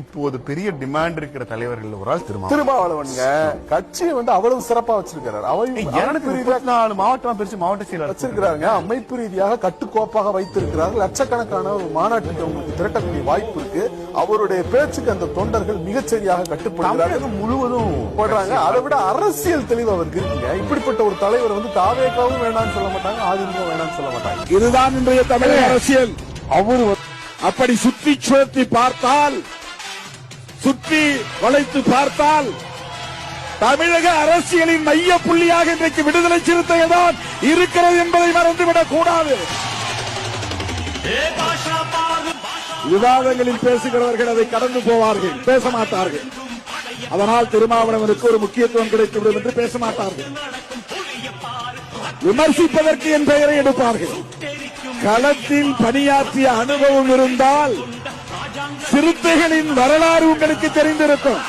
இப்போது பெரிய டிமாண்ட் இருக்கிற தலைவர்கள் ஒரு ஆள் திருமாவளவன்ங்க. கட்சியை அவ்வளவு சிறப்பா வச்சிருக்கிறார். மாவட்டம் பிரிச்சு மாவட்ட செயலர் வச்சிருக்கிறாங்க. அமைப்பு ரீதியாக கட்டுக்கோப்பாக வைத்திருக்கிறார்கள். லட்சக்கணக்கான ஒரு மாநாட்டுக்கு அவங்களுக்கு திரட்டக்கூடிய வாய்ப்பு இருக்கு. அவருடைய பேச்சுக்கு அந்த தொண்டர்கள் மிகச்சரியாக கட்டுப்படுகிறார்கள். முழுவதும் போடுறாங்க. அதை விட அரசியல் தெளிவு அவருக்கு இருக்குங்க. இப்படிப்பட்ட ஒரு தலைவர் தாவேகாவும் வேண்டாம்னு சொல்ல மாட்டாங்க, அதிமுக வேண்டாம்னு சொல்ல மாட்டாங்க. இதுதான் இன்றைய தமிழக அரசியல். அவரு அப்படி சுற்றி சுழற்றி பார்த்தால், சுற்றி வளைத்து பார்த்தால், தமிழக அரசியலின் மைய புள்ளியாக இன்றைக்கு விடுதலை சிறுத்தைகள் தான் இருக்கிறது என்பதை மறந்துவிடக் கூடாது. விவாதங்களில் பேசுகிறவர்கள் அதை கடந்து போவார்கள், பேச மாட்டார்கள். அதனால் திருமாவளவனுக்கு ஒரு முக்கியத்துவம் கிடைத்துவிடும் என்று பேச மாட்டார்கள். விமர்சிப்பதற்கு என் பெயரை எடுப்பார்கள். களத்தில் பணியாற்றிய அனுபவம் இருந்தால் சிறுத்தைகளின் வரலாறு உங்களுக்கு தெரிந்திருக்கும்.